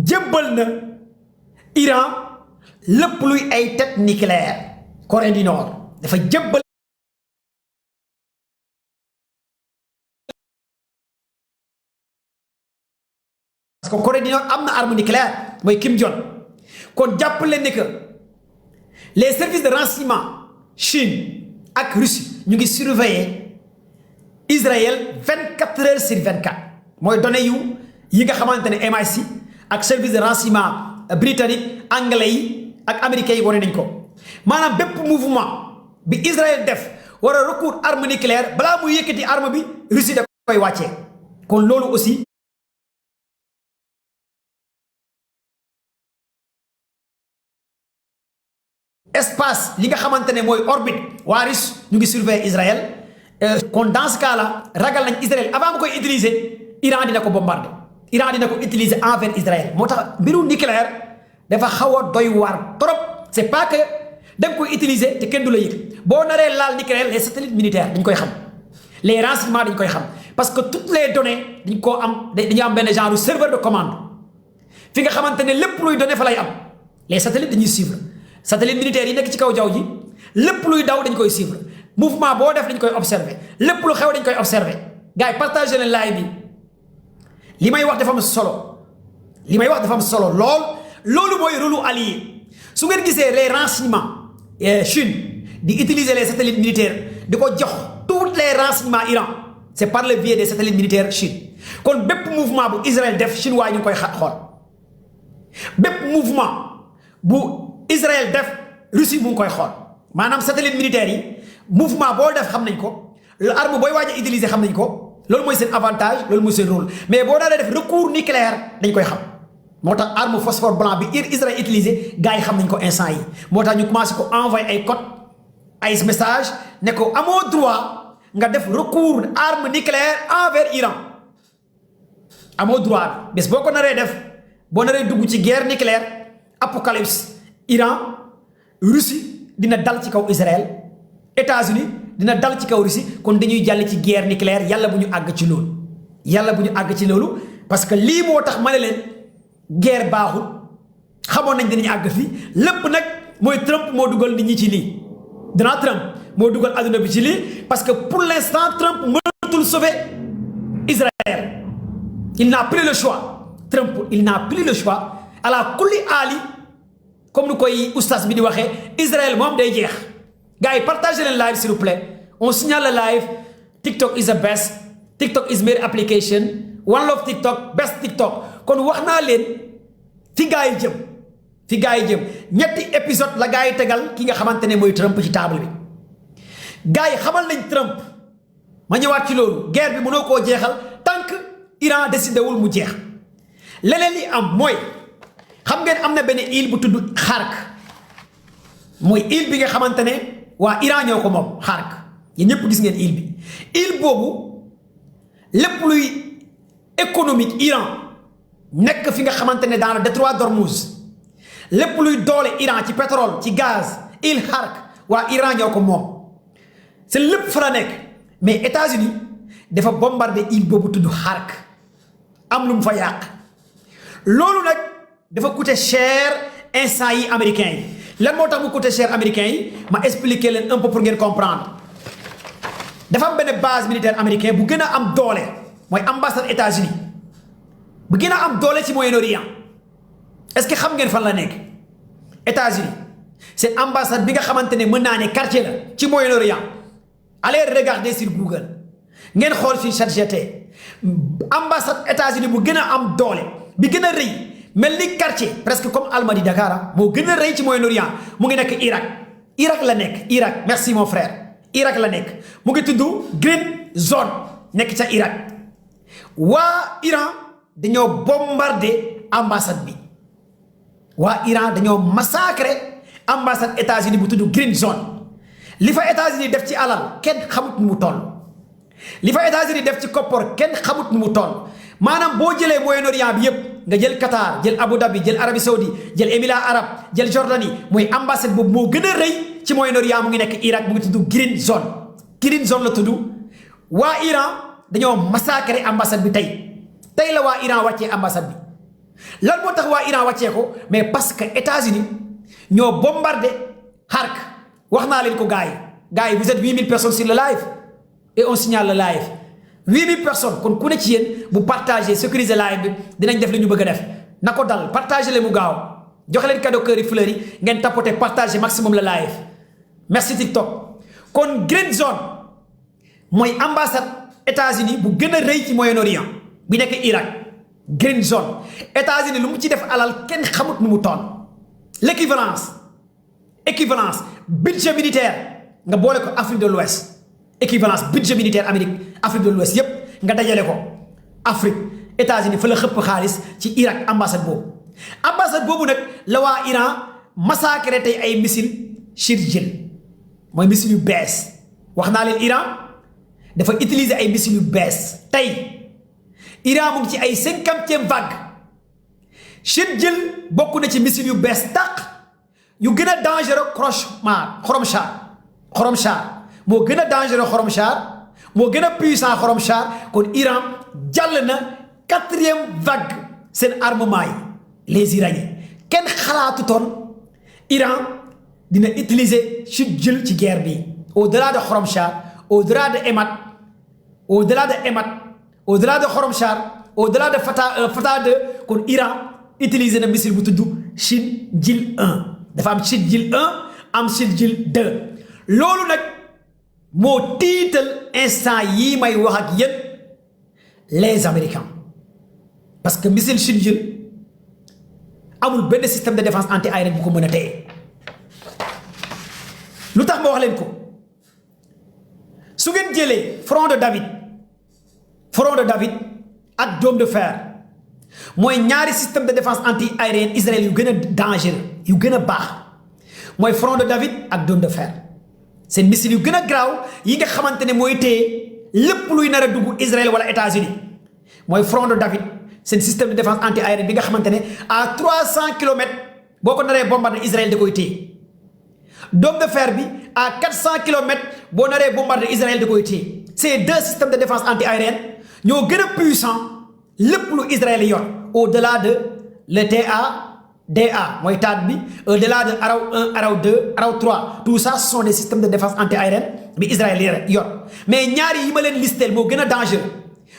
jébbal na Iran lépp luy ay tête nucléaire Corée du Nord dafa jébbal parce que Corée du Nord am na arme nucléaire mooy Kim Jong kon jàpp leen ne que les services de renseignement Chine ak Russie ñu ngi surveiller Israël 24 heures sur 24 mooy données yi nga xamante ne MI6 ak service de renseignement britannique anglais yi ak américains yi wane nañ ko maanaam bépp mouvement bi Israël def war a recours arme nucléaire balaa muy yëkkati arme bi Russie da koy wàccee kon loolu aussi espace li nga xamante ne mooy orbite waa Russie ñu ngi surveiller Israël kon dans ce cas là ragal nañ Israël avant mu koy utiliser Iran dina ko bombarder Iran dina ko utiliser envers Israël moo tax mbiru nucléaire dafa xaw a doy waar trop c'est pas que da nga koy utiliser te kenn du la yëg boo naree laal nucléaire les satellites militaires dañ koy xam les renseignements dañ koy xam parce que toutes les données dañ koo am dañu am benn genre serveur de commande fi nga xamante ne lépp luy données fa lay am les satellites dañuy suivre satellite militaire yi nekk ci kaw jaww ji lépp luy daw dañ koy suivre mouvement boo def dañ koy observer lépp lu xew dañ koy observer gars yi partagé leen live bi li may wax dafa am solo li may wax dafa am solo loolu mooy rôle allié su ngeen gisee les renseignements Chine di utiliser les satellites militaires di ko jox tous les renseignements Iran c'est par le biais des satellites militaires Chine kon bépp mouvement bu Israël def chinois ñu ngi koy xool bépp mouvement bu Israël def Russie mu ngi koy xool maanaam satellite militaire yi mouvement boo def xam nañ ko arme booy waaj a utiliser xam nañ ko loolu mooy seen avantage loolu mooy seen rôle mais boo daalee def recours nucléaire dañ koy xam moo tax arme phosphore blanc bi Israël utilisé gars yi xam nañ ko instant yi moo tax ñu commencé ko envoyer ay code ay message ne ko amoo droit nga def recours arme nucléaire envers Iran amoo droit bés boo ko naree def boo naree dugg ci guerre nucléaire apocalypse Iran Russie dina dal ci kaw Israël États-Unis dina dal ci kaw Russie kon dañuy jàll ci guerre nucléaire yàlla bu ñu àgg ci loolu yàlla bu ñu àgg ci loolu parce que lii moo tax ma ne leen guerre baaxul xamoon nañ dinañ àgg fii lépp nag mooy Trump moo dugal nit ñi ci lii Donald Trump moo dugal adduna bi ci lii parce que pour l'instant Trump mënatul sauver Israël il n'a plus le choix Trump il n'a plus le choix ala kulli aali comme nu koy oustaz bi di waxee Israël moom day jeex gars yi partagez leen live s'il vous plaît on signale le live TikTok is the best TikTok is my application one love TikTok best TikTok kon wax naa leen fi gars yi jëm fi gars yi jëm ñetti épisode la gars yi tegal ki nga xamante ne mooy Trump ci table bi gars yi xamal nañ Trump ma ñëwaat ci loolu guerre bi mënoo koo jeexal tant que Iran décidé wul mu jeex leneen li am mooy xam ngeen am na benn île bu tudd Xark mooy île bi nga xamante ne waa Iran ñoo ko moom Xark yéen ñëpp gis ngeen île bi île boobu lépp luy économique Iran nekk fi nga xamante ne dans le détroit d'Ormuz lépp luy doole Iran ci pétrole ci gaz île Xark waa Iran ñoo ko moom c'est lépp fa la nekk mais États-Unis dafa bombardé île boobu tudd Xark am lu mu fa yàq loolu nag dafa coûter cher instant yi américains yi lan moo tax mu coûter cher américains yi ma expliquer leen un peu pour ngeen comprendre dafa am benn base militaire américain bu gën a am doole mooy ambassade États-Unis bu gën a am doole ci Moyen-Orient est-ce que xam ngeen fan la nekk États-Unis seen ambassade bi nga xamante ne mën naa ne quartier la ci Moyen-Orient allez regarder sur Google ngeen xool fii ChatGPT ambassade États-Unis bu gën a am doole bi gën a rëy mel ni quartier presque comme Almadies Dakar moo gën a rëy ci Moyen-Orient mu ngi nekk Irak la nekk Irak merci mon frère Irak la nekk mu ngi tudd Green Zone nekk ca Irak waa Iran dañoo bombardé ambassade bi waa Iran dañoo massacré ambassade États-Unis bu tudd Green Zone li fa États-Unis def ci alal kenn xamut nu mu toll li fa États-Unis def ci koppor kenn xamut nu mu toll maanaam boo jëlee Moyen-Orient bi yépp nga jël Qatar jël Abu Dhabi jël Arabie Saoudite jël Émirats arabes jël Jordanie mooy ambassade boobu moo gën a rëy ci Moyen-Orient mu ngi nekk Irak mu ngi tudd Green Zone la tudd waa Iran dañoo massacré ambassade bi tey la waa Iran wàccee ambassade bi lan moo tax waa Iran wàccee ko mais parce que États-Unis ñoo bombardé Hark wax naa leen ko gars yi vous êtes 8000 personnes sur le live et on signale le live 8000 personnes kon ku ne ci yéen bu partager sécuriser live bi dinañ def li ñu bëgg a def na ko dal partager leen mu gaaw joxe leen cadeau cœur yi fleurs yi ngeen tapoter partager maximum le live merci TikTok kon green zone mooy ambassade États-Unis bu gën a rëy ci Moyen-Orient bi nekk Irak green zone États-Unis lu mu ci def alal kenn xamut nu mu toll l'équivalence budget militaire nga boole ko Afrique de l'Ouest équivalence budget militaire Amérique Afrique de l'Ouest yépp nga dajale ko Afrique États-Unis fa la xëpp xaalis ci Irak ambassade boobu nag la waa Iran massacré tey ay missile Shirjil mooy missile yu bees wax naa leen Iran dafa utiliser ay missile yu bees tey Iran mu ngi ci ay 50e vague Shirjil bokk na ci missile yu bees tàq yu gën a dangereux Khorramshahr moo gën a dangereux Khorramshahr moo gën a puissant Khorramshahr kon Iran jàll na 4e vague seen armement yi les Iraniens kenn xalaatutoon Iran dina utiliser Shirjil ci guerre bi au-delà de Khorramshahr au-delà de Emat au-delà de Khorramshahr au-delà de Fatah 2 kon Iran utiliser na missile bu tudd Shirjil 1 dafa am Shirjil 1 am Shirjil 2 loolu nag moo tiital instant yii may wax ak yéen les Américains parce que missile Shirjil amul benn système de défense anti-aérienne bu ko mën a téye lu tax ma wax leen ko su ngeen jëlee front de David ak dôme de fer mooy ñaari système de défense anti-aérienne Israël yu gën a dangereux yu gën a baax mooy front de David ak dôme de fer seen missile yu gën a garaaw yi nga xamante ne mooy téye lépp luy nar a dugg Israël wala États-Unis mooy front de David seen système de défense anti-aérienne bi nga xamante ne à 300 kilomètres boo ko naree bombarder Israël da koy téye dôme de fer bi à 400 kilomètres boo naree bombarder Israël da koy téye ces deux systèmes de défense anti-aérienne ñoo gën a puissant lépp lu Israël yor au-delà de le DA mooy THAAD bi au-delà de Araw 1 Araw 2 Araw 3 tout ça ce sont des systèmes de défense anti-aérienne bi Israël yor mais ñaari yi ma leen listel moo gën a dangereux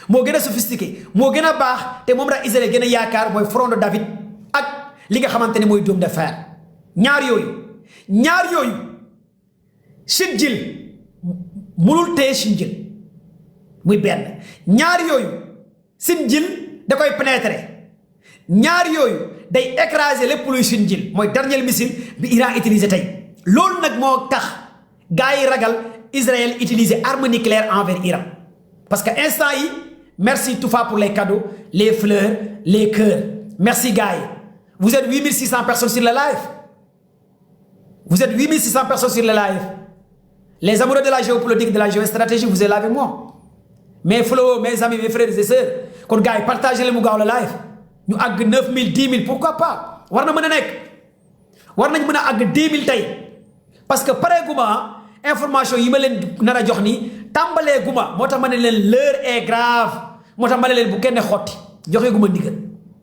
moo gën a sophistiqué moo gën a baax te moom la Israël gën a yaakaar mooy front de David ak li nga xamante ne mooy dôme de fer ñaar yooyu Shirjil mënul téye Shirjil muy benn ñaar yooyu Shirjil da koy pénétrer ñaar yooyu day écraser lépp luy Shirjil mooy dernier missile bi Iran utilisé tey loolu nag moo tax gars yi ragal Israël utiliser arme nucléaire envers Iran parce que instant yi merci Toufa pour les cadeaux les fleurs les cœurs merci gars yi vous êtes 8600 personnes sur le live vous êtes 8600 personnes sur le live les amoureux de la géopolitique de la géostratégie vous êtes là avec moi mes flots mes amis mes frères et sœurs kon gars yi partagez le mu gaaw la live ñu àgg 9000 10 000 pourquoi pas war na mën a nekk war nañ mën a àgg 10 000 tey parce que pare guma information yi ma leen nar a jox ni tàmbalee guma moo tax ma ne leen l'heure est grave moo tax ma ne leen bu kenn xotti joxe guma ndigal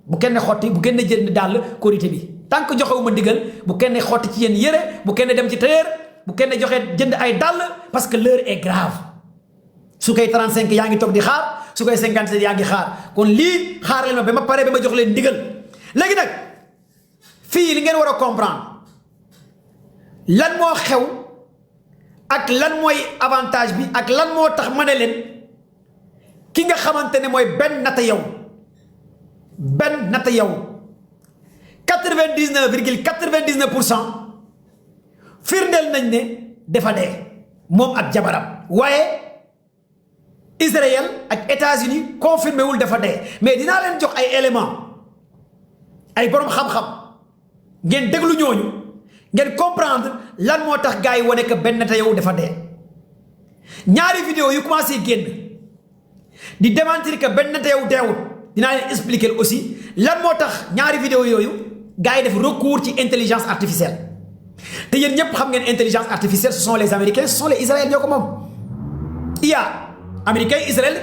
bu kenn xotti bu kenn jënd dàll korité bi tant que joxewuma ndigal bu kenn xotti ci yéen yére bu kenn dem ci tailleur bu kenn joxe jënd ay dàll parce que l'heure est grave su koy 35 yaa ngi toog di xaar su koy 57 yaa ngi xaar kon lii xaar leen ma ba ma pare ba ma jox leen ndigal léegi nag fii li ngeen war a comprendre lan moo xew ak lan mooy avantage bi ak lan moo tax ma ne leen ki nga xamante ne mooy Ben Netanyahu 99,99% firndeel nañ ne dafa dee moom ak jabaram waaye Israël ak États-Unis confirmé wul dafa dee mais dinaa leen jox ay éléments ay borom xam-xam ngeen déglu ñooñu ngeen comprendre lan moo tax gars yi wane que Ben Netanyahu dafa dee ñaari vidéo yu commencé génn di démentir que Ben Netanyahu deewul dinaa leen expliquer aussi lan moo tax ñaari vidéo yooyu gars yi def recours ci intelligence artificielle te yéen ñëpp xam ngeen intelligence artificielle ce sont les Américains ce sont les Israéliens ñoo ko moom IA américain Israël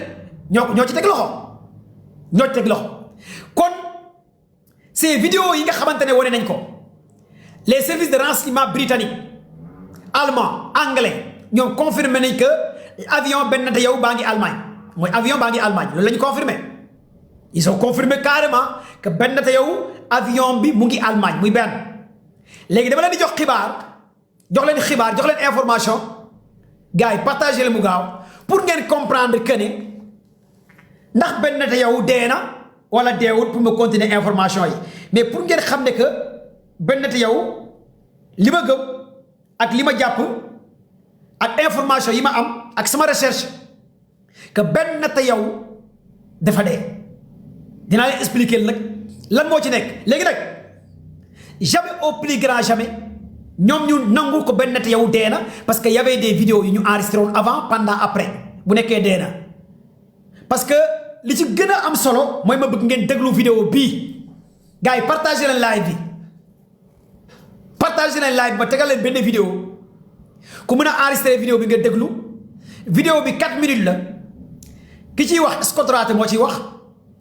ñoo ci teg loxo kon ces vidéos yi nga xamante ne wane nañ ko les services de renseignement britanniques allemand anglais ñoom confirmé nañ que avion Ben Netanyahu baa ngi Allemagne mooy avion baa ngi Allemagne loolu la ñu confirmé ils ont confirmé carrément que Ben Netanyahu avion bi mu ngi Allemagne muy benn léegi dama leen di jox xibaar jox leen information gars yi partagé leen mu gaaw pour ngeen comprendre que ne ndax Ben Netanyahu dee na wala deewul pour me continuer information yi mais pour ngeen xam ne que Ben Netanyahu li ma gëm ak li ma jàpp ak information yi ma am ak sama recherche que Ben Netanyahu dafa dee dinaa leen expliquer nag lan moo ci nekk léegi nag jamais au plus grand jamais ñoom ñu nangu ko Ben Netanyahu dee na parce que y avait des vidéos yu ñu enregistré woon avant pendant après bu nekkee dee na parce que li ci gën a am solo mooy ma bëgg ngeen déglu vidéo bii gars yi partagé leen live bi ba tegal leen benn vidéo ku mën a enregistré vidéo bi nga déglu vidéo bi 4 minutes la ki ciy wax Scott Rather moo ciy wax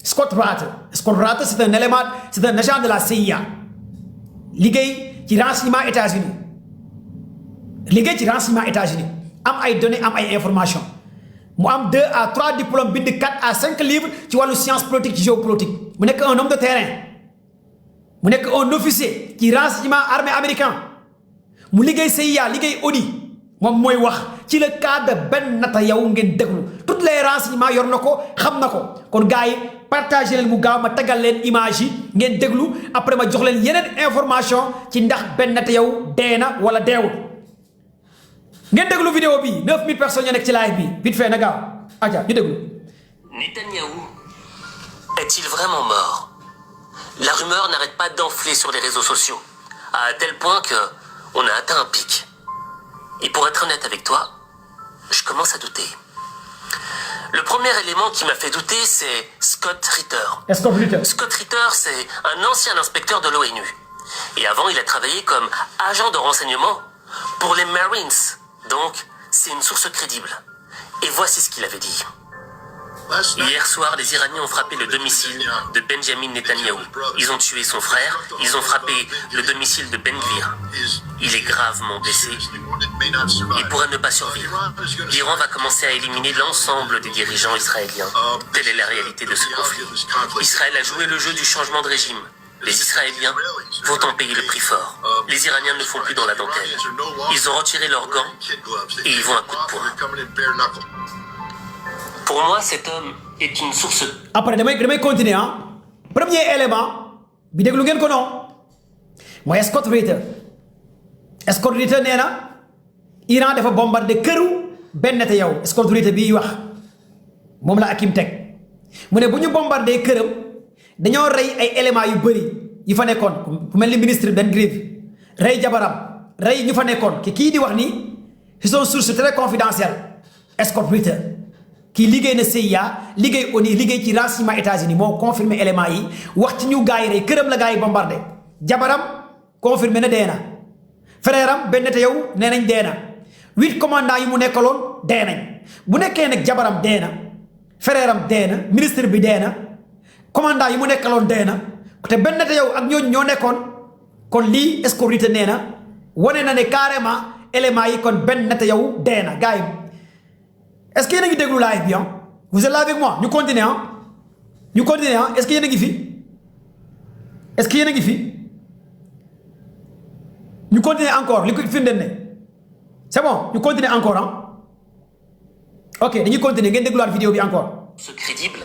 Scott Rather c'est un élément c'est un agent de la CIA liggéey ci renseignement États-Unis am ay données am ay informations mu am 2 à 3 diplômes bind 4 à 5 livres ci wàllu science politique ci géopolitique mu nekk un homme de terrain mu nekk un officier ci renseignement armée américain mu liggéey CIA liggéey ONU moom mooy wax ci le cas de Ben Netanyahu ngeen déglu toutes les renseignements yor na ko xam na ko kon gars yi partagé leen mu gaaw ma tegal leen image yi ngeen déglu après ma jox leen yeneen information ci ndax Ben Netanyahu dee na wala deewul ngeen déglu vidéo bi 9000 personnes ñoo nekk ci live bi vite fait na gaaw aja ñu déglu. Netanyahou est-il vraiment mort? La rumeur n'arrête pas d'enfler sur les réseaux sociaux, à tel point que on a atteint un pic. Et pour être honnête avec toi, je commence à douter. Le premier élément qui m'a fait douter, c'est Scott Ritter. Scott Ritter, c'est un ancien inspecteur de l'ONU. Et avant, il a travaillé comme agent de renseignement pour les Marines. Donc, c'est une source crédible. Et voici ce qu'il avait dit. Hier soir, les Iraniens ont frappé le domicile de Benjamin Netanyahou. Ils ont tué son frère, ils ont frappé le domicile de Ben Gvir. Il est gravement blessé. Il pourrait ne pas survivre. L'Iran va commencer à éliminer l'ensemble des dirigeants israéliens. Telle est la réalité de ce conflit. Israël a joué le jeu du changement de régime. Les Israéliens vont en payer le prix fort. Les Iraniens ne font plus dans la dentelle. Ils ont retiré leurs gants et ils vont à coups de poing. Pour moi, cet homme est une source. Après, damay continuer ah. Premier élément bi déglu ngeen ko non mooy Scott Ritter nee na Iran dafa bombardé këru Ben Netanyahu Scott Ritter bii wax moom la Hakim teg mu ne bu ñu bombardé këram dañoo rey ay éléments yu bëri yi fa nekkoon ku mel ni ministre Ben Gvir rey jabaram rey ñu fa nekkoon kii di wax ni c'est une source très confidentielle Scott Ritter kii liggéey na CIA liggéey ONU liggéey ci renseignement États-Unis moo confirmé éléments yi wax ci ñu gars yi rey këram la gars yi bombardé jabaram confirmé na dee na frère am Ben Netanyahu nee nañ dee na 8 commandants yi mu nekkaloon dee nañ bu nekkee nag jabaram dee na frère am dee na ministre bi dee na commandant yi mu nekkaloon dee na te Ben Netanyahu ak ñooñu ñoo nekkoon kon lii Scott Ritter nee na wane na ne carrément éléments yi kon Ben Netanyahu dee na gars yi est-ce que yéen a ngi déglu live bi vous êtes là avec moi ñu continuer est-ce que yéen a ngi fi ñu continuer encore li ko firndeel ne c'est bon ñu continuer encore ok dañuy continuer ngeen dégluwaat vidéo bi encore. Ce crédible,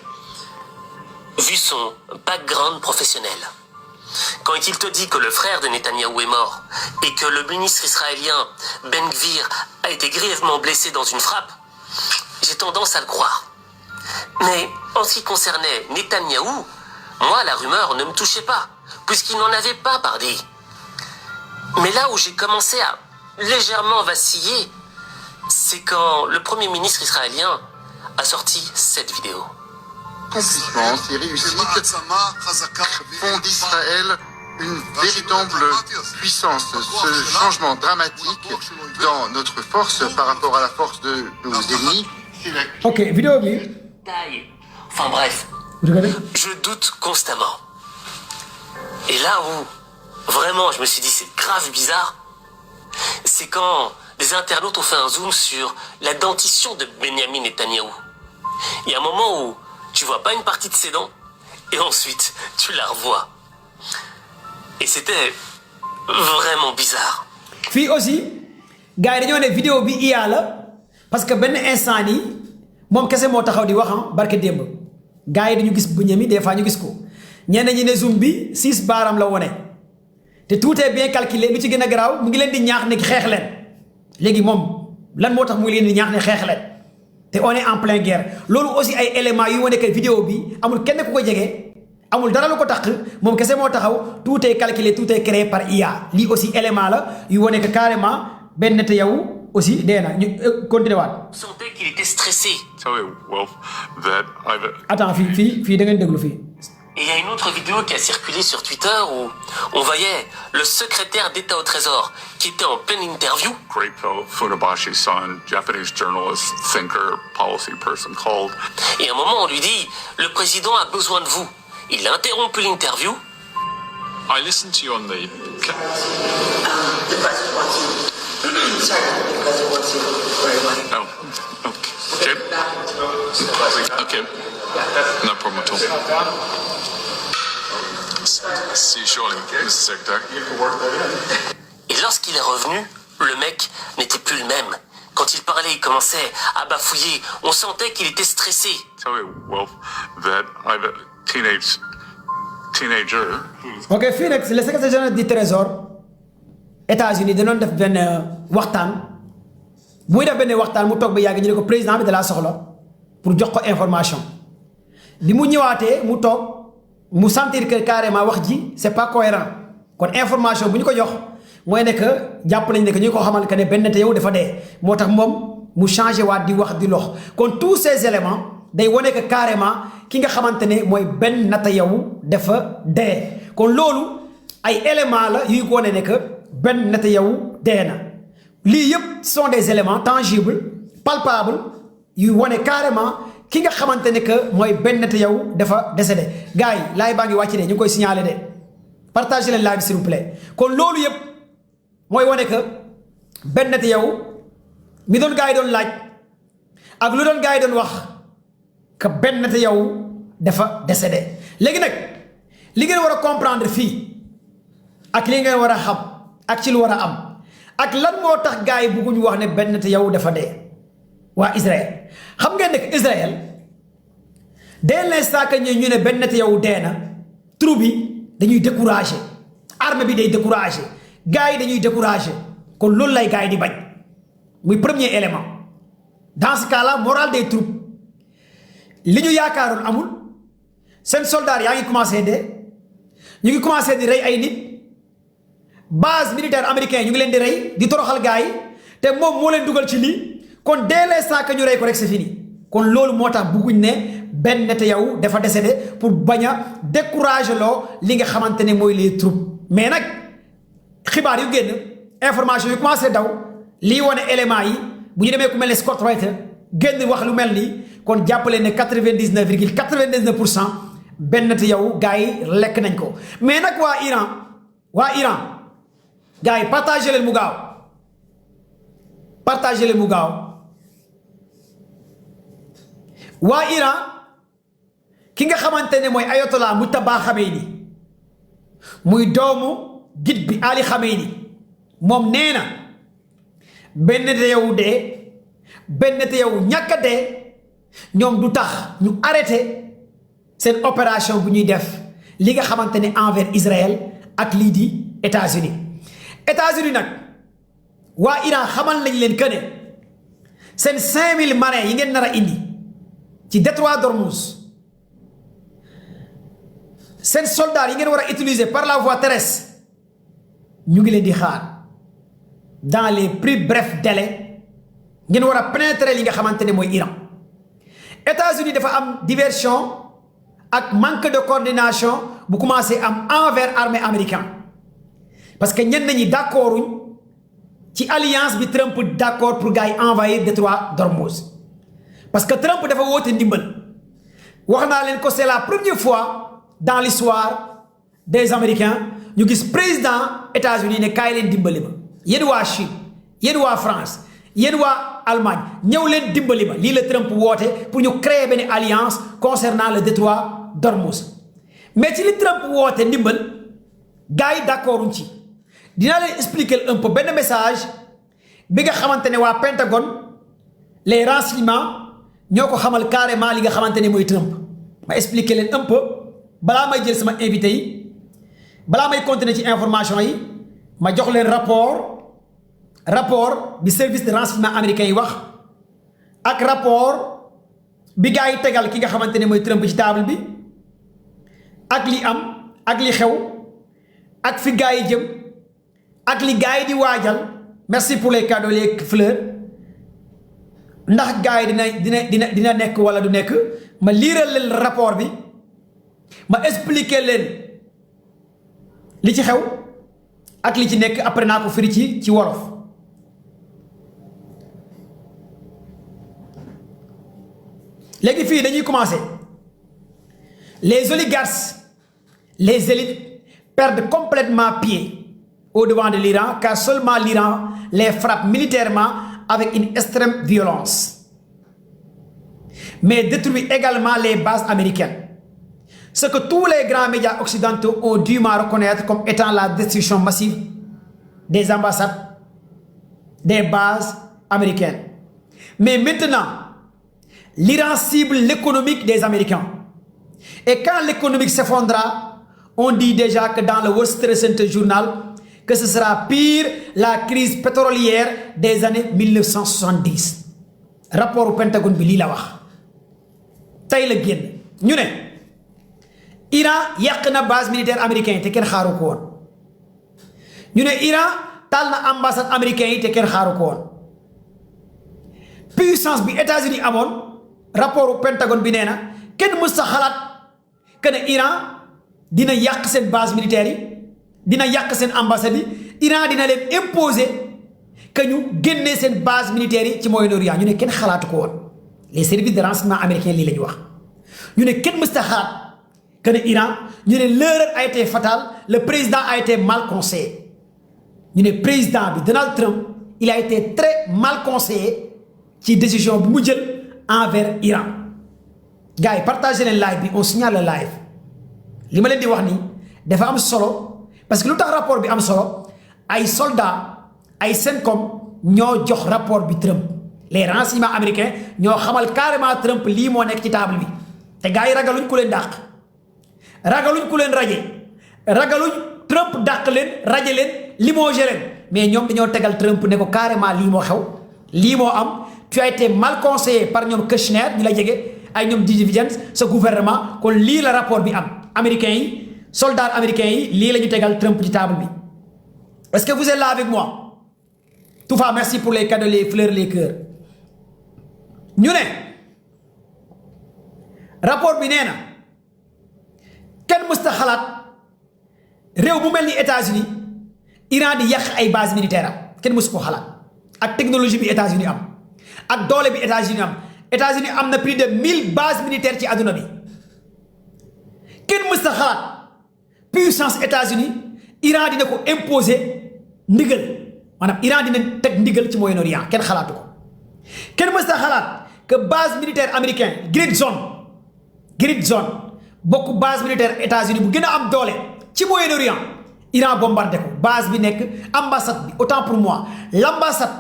vu son background professionnel. Quand il te dit que le frère de Netanyahou est mort et que le ministre israélien Ben Gvir a été grièvement blessé dans une frappe, j'ai tendance à le croire. Mais en ce qui concernait Netanyahou, moi, la rumeur ne me touchait pas, puisqu'il n'en avait pas parlé. Mais là où j'ai commencé à légèrement vaciller, c'est quand le Premier ministre israélien a sorti cette vidéo. Puissance et réussite font d'Israël une véritable puissance. Ce changement dramatique dans notre force par rapport à la force de nos ennemis. Ok, vidéo bi. Enfin bref, je doute constamment. Et là où, vraiment, je me suis dit, c'est grave bizarre, c'est quand des internautes ont fait un zoom sur la dentition de Benjamin Netanyahou. Il y a un moment où tu vois pas une partie de ses dents, et ensuite, tu la revois. Et c'était vraiment bizarre. Puis aussi, gars yi dañoo ne vidéo bi IA la parce que benn instant nii moom kese moo taxaw di wax barke démb gars yi dañu gis Benjamin des fois ñu gis ko ñenn ñi ne zoom bi 6 baaram la wone te tout est bien calculé lu ci gën a garaaw mu ngi leen di ñaax ne xeex leen léegi moom lan moo tax mu ngi leen di ñaax ne xeex leen te on est en pleine guerre loolu aussi ay éléments yu wane que vidéo bi amul kenn ku ko jege amul dara lu ko tax moom kese moo taxaw tout est calculé tout est créé par IA lii aussi élément la yu wane que carrément benn Netanyahou aussi dee na ñu continué waat. On sentait qu'il était stressé. Attends fii da ngeen déglu fii. Et il y a une autre vidéo qui a circulé sur Twitter où on voyait le secrétaire d'État au Trésor qui était en pleine interview. Great fellow Funabashi-san, Japanese journalist, thinker, policy person called. Et à un moment, on lui dit « Le président a besoin de vous ». Il a interrompu l'interview. I listened to you on the... The president wants you. Sorry, the president wants you very much. Oh, okay. Okay. No problem at all. See you shortly, Mr. Secretary. Et lorsqu'il est revenu, le mec n'était plus le même. Quand il parlait, il commençait à bafouiller. On sentait qu'il était stressé. Tell you, Wolf, that I have a teenager. Ok fii nag le secrétaire général du Trésor États-Unis danoon def benn waxtaan muy def benn waxtaan mu toog ba yàgg ñu ne ko président bi da laa soxla pour jox ko information bi mu ñëwaatee mu toog mu sentir que carrément wax ji c'est pas cohérent kon information bu ñu ko jox mooy ne que jàpp nañ ne que ñu ko xamal que ne benn Netanyahou dafa dee moo tax moom mu changé waat di wax di lox kon tous ces éléments day wane que carrément ki nga xamante ne mooy benn Netanyahou dafa dee kon loolu ay éléments la yuy wane ne que benn Netanyahou dee na lii yëpp sont des éléments tangibles palpables yuy wane carrément ki nga xamante ne que mooy benn Netanyahou dafa décédé gars yi laay baa ngi wàcc de ñu ngi koy signalé de partagez leen live s'il vous plaît kon loolu yëpp mooy wane que benn Netanyahou mi doon gars yi doon laaj ak lu doon gars yi doon wax que benn Netanyahou dafa décédé léegi nag li ngeen war a comprendre fii ak li ngeen war a xam ak ci lu war a am ak lan moo tax gars yi bëgguñu wax ne benn Netanyahou dafa dee waa Israël xam ngeen ne que Israël dès l'instant que ñu ne benn Netanyahou dee na troupe bi dañuy découragé armée bi day découragé gars yi dañuy découragé kon loolu lay gars yi di bañ muy premier élément dans ce cas-là morale des troupes li ñu yaakaaroon amul seen soldats yaa ngi commencé de ñu ngi commencé di rey ay nit base militaire américain ñu ngi leen di rey di toroxal gars yi te moom moo leen dugal ci lii kon dès l'instant que ñu rey ko rek c'est fini kon loolu moo tax bëgguñ ne benn Netanyahou dafa décédé pour bañ a décourager loo li nga xamante ne mooy les troupes mais nag xibaar yu génn information yu commencé daw lii wane éléments yi bu ñu demee ku mel ne Scott Reiter génn wax lu mel nii kon jàppale ne 99,99% benn Netanyahou gars yi lekk nañ ko mais nag waa Iran gars yi partagé leen mu gaaw partagé leen mu gaaw waa Iran ki nga xamante ne mooy Ayatollah Mujtaba Khamenei muy doomu guide bi Ali Khamenei moom nee na benn Netanyahou dee benn Netanyahou ñàkk a dee ñoom du tax ñu arrêté seen opération bu ñuy def li nga xamante ne envers Israël ak lii di États-Unis nag waa Iran xamal nañ leen que ne seen 5000 marins yi ngeen nar a indi ci détroit d'Ormuz seen soldats yi ngeen war a utiliser par la voie terrestre ñu ngi leen di xaar dans les plus brefs délais ngeen war a pénétrer li nga xamante ne mooy Iran États-Unis dafa am diversion ak manque de coordination bu commencé am envers armée américaine parce que ñenn ñi d'accorduñ ci alliance bi Trump d'accord pour gars yi envahir détroit d'Ormuz parce que Trump dafa woote ndimbal wax naa leen ko c'est la première fois dans l'histoire des Américains ñu gis président États-Unis ne kaay leen dimbali ma yéen waa Chine yéen waa France yéen waa Allemagne ñëw leen dimbali ma lii la Trump woote pour ñu créer benn alliance concernant le détroit d'Ormuz mais ci li Trump woote ndimbal gars yi d'accorduñ ci dinaa leen expliquer un peu benn message bi nga xamante ne waa Pentagone les renseignements ñoo ko xamal carrément li nga xamante ne mooy Trump ma expliquer leen un peu balaa may jël sama invité yi balaa may continuer ci information yi ma jox leen rapport bi service de renseignement américain yi wax ak rapport bi gars yi tegal ki nga xamante ne mooy Trump ci table bi ak li am ak li xew ak fi gars yi jëm ak li gars yi di waajal merci pour les cadeaux les fleurs ndax gars yi dina nekk wala du nekk ma liiral leen rapport bi ma expliquer leen li ci xew ak li ci nekk après naa ko firi ci wolof léegi fii dañuy commencer les oligarques les élites perdent complètement pied au devant de l'Iran car seulement l'Iran les frappe militairement avec une extrême violence mais détruit également les bases américaines ce que tous les grands médias occidentaux ont dûment reconnaître comme étant la destruction massive des ambassades des bases américaines mais maintenant l'Iran cible l'économique des Américains et quand l'économique s'effondra on dit déjà que dans le Wall Street Center Journal que ce sera pire la crise pétrolière des années 1970 rapport au Pentagone bi lii la wax tey la génn ñu ne Iran yàq na base militaire américain te kenn xaaru ko woon ñu ne Iran taal na ambassade américain yi te kenn xaaru ko woon puissance bi États-Unis amoon rapport au Pentagone bi nee na kenn mës sa xalaat que ne Iran dina yàq seen base militaire yi dina yàq seen ambassade yi Iran dina leen imposer que ñu génnee seen base militaire yi ci Moyen-Orient ñu ne kenn xalaatu ko woon les services de renseignement américains lii la ñu wax ñu ne kenn mës sa xalaat que ne Iran ñu ne l'erreur a été fatale le président a été mal conseillé ñu ne président bi Donald Trump il a été très mal conseillé ci décision bi mu jël envers Iran gars yi partagé leen live bi on signale le live li ma leen di wax nii dafa am solo parce que lu tax rapport bi am solo ay soldats ay CENTCOM ñoo jox rapport bi Trump les renseignements américains ñoo xamal carrément Trump lii moo nekk ci table bi te gars yi ragaluñ ku leen dàq ragaluñ ku leen raje ragaluñ Trump dàq leen raje leen limogé leen mais ñoom dañoo tegal Trump ne ko carrément lii moo xew lii moo am tu as été mal conseillé par ñoom Kushner ñu la jege ay ñoom J.D. Vance sa gouvernement kon lii la rapport bi am américains yi soldats américains yi lii la ñu tegal Trump ci table bi est-ce que vous êtes là avec moi Toufa merci pour les cadeaux les fleurs les cœurs ñu ne rapport bi nee na kenn mësta xalaat réew bu mel ni États-Unis Iran di yàq ay base militaire am kenn mësu ko xalaat ak technologie bi États-Unis am ak doole bi États-Unis am na plus de 1000 bases militaires ci àdduna bi kenn mësta xalaat puissance États-Unis Iran dina ko imposer ndigal maanaam Iran dina teg ndigal ci Moyen-Orient kenn xalaatu ko kenn mësta xalaat que base militaire américain grid zone bokk base militaire États-Unis bu gën a am doole ci Moyen-Orient Iran bombardé ko base bi nekk ambassade bi autant pour moi l'ambassade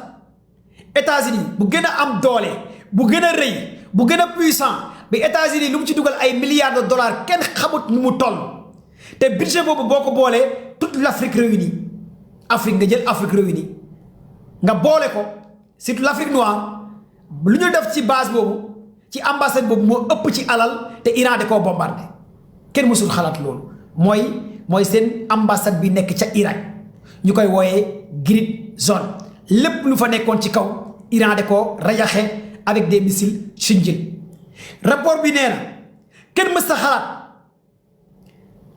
États-Unis bu gën a am doole bu gën a rëy bu gën a puissant bi États-Unis lu mu ci dugal ay milliards de dollars kenn xamut nu mu toll te budget boobu boo ko boolee toute l'Afrique réunie Afrique nga jël Afrique réunie nga boole ko surtout l'Afrique noire lu ñu def ci base boobu ci ambassade boobu moo ëpp ci alal te Iran da koo bombardé kenn mësul xalaat loolu mooy seen ambassade bi nekk ca Irak ñu koy wooyee grid zone lépp lu fa nekkoon ci kaw Iran da koo rajaxe avec des missiles Shinjin rapport bi nee na kenn mës sa xalaat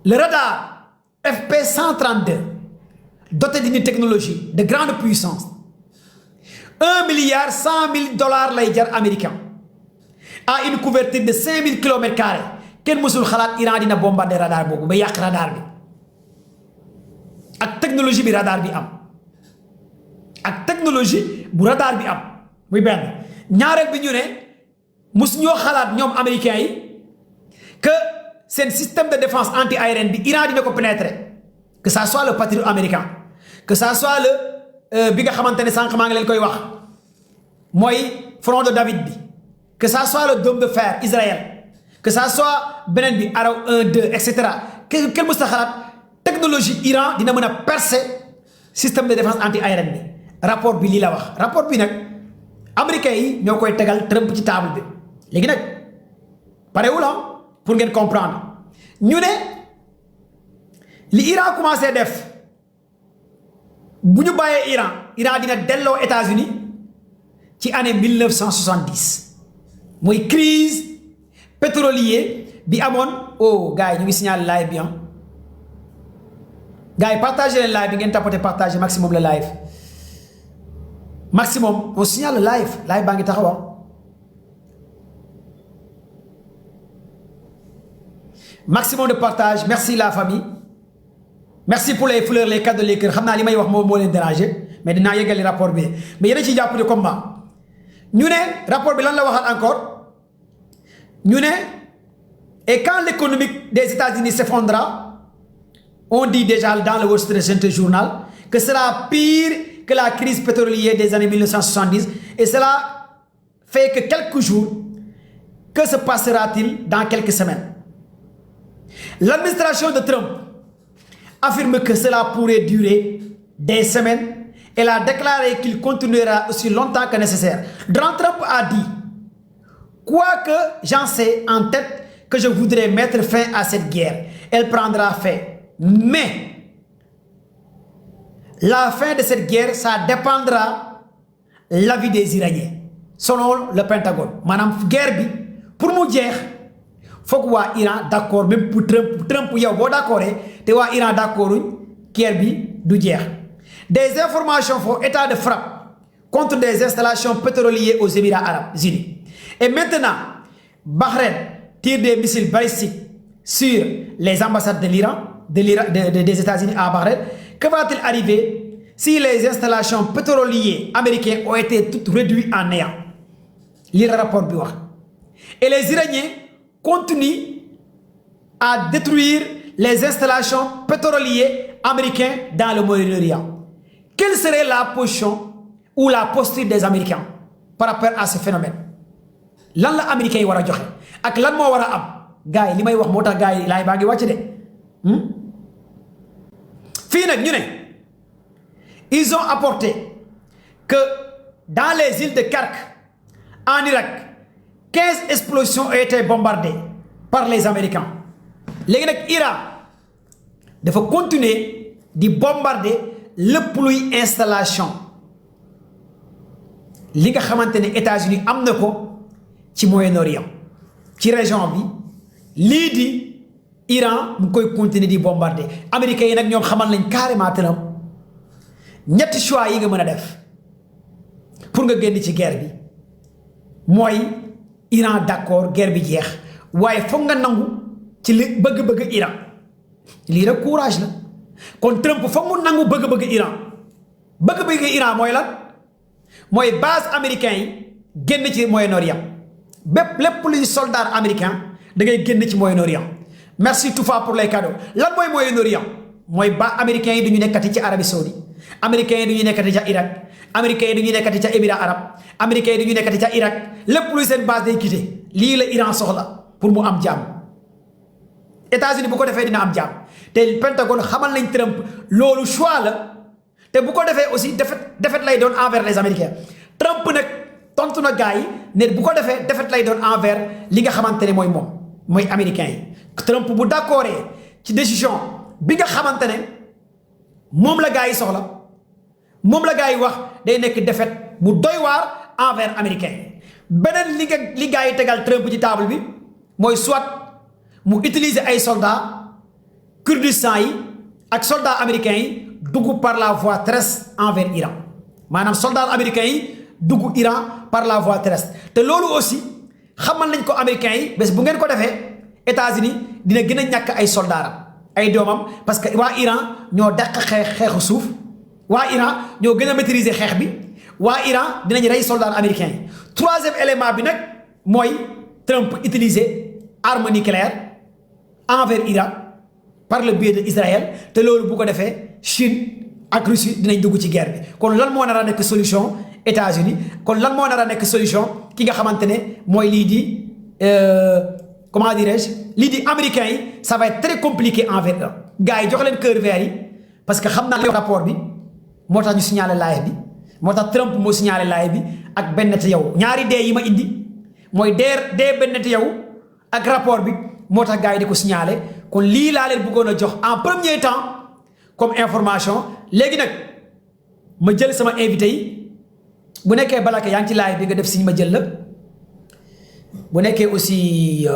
le radar FP132 doté d'une technologie de grande puissance 1,1 milliard lay jar américain à une couverture de 5000 kilomètres carrés kenn mësul xalaat Iran dina bombarder radar boobu ba yàq radar bi technologie bi radar bi am ak technologie bu radar bi am muy benn ñaareel bi ñu ne mus ñoo xalaat ñoom américains yi que seen système de défense anti-aérienne bi Iran dina ko pénétrer que ça soit le Patriot américain que ça soit le bi nga xamante ne sànq maa ngi leen koy wax mooy front de David bi que ça soit le dôme de fer Israël que ça soit beneen bi Arrow 1 2 et cetera kenn mës ta xalaat technologie Iran dina mën a percer système de défense anti-aérienne bi rapport bi lii la wax rapport bi nag américains yi ñoo koy tegal Trump ci table bi léegi nag parewul pour ngeen comprendre ñu ne li Iran commencé def bu ñu bàyyee Iran dina delloo États-Unis ci année 1970 mooy crise pétrolier bi amoon oh gars yi ñu ngi signalé live bi gars yi partagé leen live bi ngeen tapoté partagé maximum le live maximum on signale le live baa ngi taxaw maximum de partage merci la famille merci pour les fleurs les cadeaux les cœurs xam naa li may wax moo leen déranger mais dinaa yeggali rapport bi mais yéen a ciy jàpp de combat ñu ne rapport bi lan la waxaat encore ñu ne et quand l'économie des États-Unis s'effondra on dit déjà dans le Wall Street Journal que sera pire que la crise pétrolière des années 1970 et cela fait que quelques jours que se passera-t-il dans quelques semaines. L'administration de Trump affirme que cela pourrait durer des semaines. Elle a déclaré qu'il continuera aussi longtemps que nécessaire. Donald Trump a dit « Quoique j'en sais en tête que je voudrais mettre fin à cette guerre, elle prendra fin. Mais la fin de cette guerre, ça dépendra de l'avis des Iraniens. » Selon le Pentagone. Madame guerre bi pour mu jeex foog waa Iran d'accord même pour Trump yow boo d'accord te waa Iran d'accorduñ guerre bi du jeex. Des informations font état de frappe contre des installations pétrolières aux Émirats arabes unis. Et maintenant, Bahreïn tire des missiles balistiques sur les ambassades de l'Iran, des États-Unis à Bahreïn. Que va-t-il arriver si les installations pétrolières américaines ont été toutes réduites en néant? Lire le rapport bi wax. Et les Iraniens continuent à détruire les installations pétrolières américaines dans le Moyen-Orient. Quelle serait la position ou la posture des Américains par rapport à ce phénomène? Lan la Américains yi war a joxe ak lan moo war a am gars yi li may wax moo tax gars yi laay baa ngi wàcc de fii nag ñu ne ils ont apporté que dans les îles de Kerch en Irak 15 explosions ont été bombardées par les Américains. Léegi nag Iran dafa continuer di bombarder lépp luy installation li nga xamante ne États-Unis am na ko ci Moyen-Orient ci région bi lii di Iran mu koy continuer di bombarder américains yi nag ñoom xamal nañ carrément te ñetti choix yi nga mën a def pour nga génn ci guerre bi mooy Iran d'accord guerre bi jeex waaye foog nga nangu ci li bëgg-bëgg Iran lii rek courage la kon Trump foog mu nangu bëgg-bëgg Iran bëgg-bëgg Iran mooy lan mooy base américain yi génn ci Moyen-Orient lépp luy soldat américain da ngay génn ci Moyen-Orient. Merci Toufa pour les cadeaux lan mooy Moyen-Orient mooy ba américains yi du ñu nekkati ci Arabie Saoudite américains yi du ñu nekkati ca Irak américains yi du ñu nekkati ca Émirats arabes américains yi du ñu nekkati ca Irak lépp luy seen base day quitté lii la Iran soxla pour mu am jàmm États-Unis bu ko defee dina am jàmm te Pentagone xamal nañ Trump loolu choix la te bu ko defee aussi défaite lay doon envers les Américains Trump nag tontu na gars yi ne bu ko defee défaite lay doon envers li nga xamante ne mooy moom mooy américains yi Trump bu d'accord ci décision bi nga xamante ne moom la gars yi soxla moom la gars yi wax day nekk défaite bu doy waar envers américains yi beneen li gars yi tegal Trump ci table bi mooy soit mu utiliser ay soldats Kurdistan yi ak soldats américains yi dugg par la voie terrestre envers Iran maanaam soldats américains yi dugg Iran par la voie terrestre te loolu aussi xamal nañ ko américains yi bés bu ngeen ko defee États-Unis dina gën a ñàkk ay soldats ay doomam parce que waa Iran ñoo dàq xeexu suuf waa Iran ñoo gën a maîtriser xeex bi waa Iran dinañ rey soldats américains yi. Troisième élément bi nag mooy Trump utiliser arme nucléaire envers Iran par le biais de Israël te loolu bu ko defee Chine ak Russie dinañ dugg ci guerre bi kon lan moo nar a nekk solution États-Unis kon lan moo nar a nekk solution ki nga xamante ne mooy lii di comment dirais-je lii di américains yi ça va être très compliqué envers eux gars yi jox leen cœur vert yi parce que xam naa rapport bi moo tax ñu signalé live bi moo tax Trump moo signalé live bi ak Bennett yow ñaari dee yi ma indi mooy dee Bennett yow ak rapport bi moo tax gars yi di ko signalé kon lii laa leen bëggoon a jox en premier temps comme information léegi nag ma jël sama invité yi bu nekkee Balaka yaa ngi ci live bi nga def si ma jël la bu nekkee aussi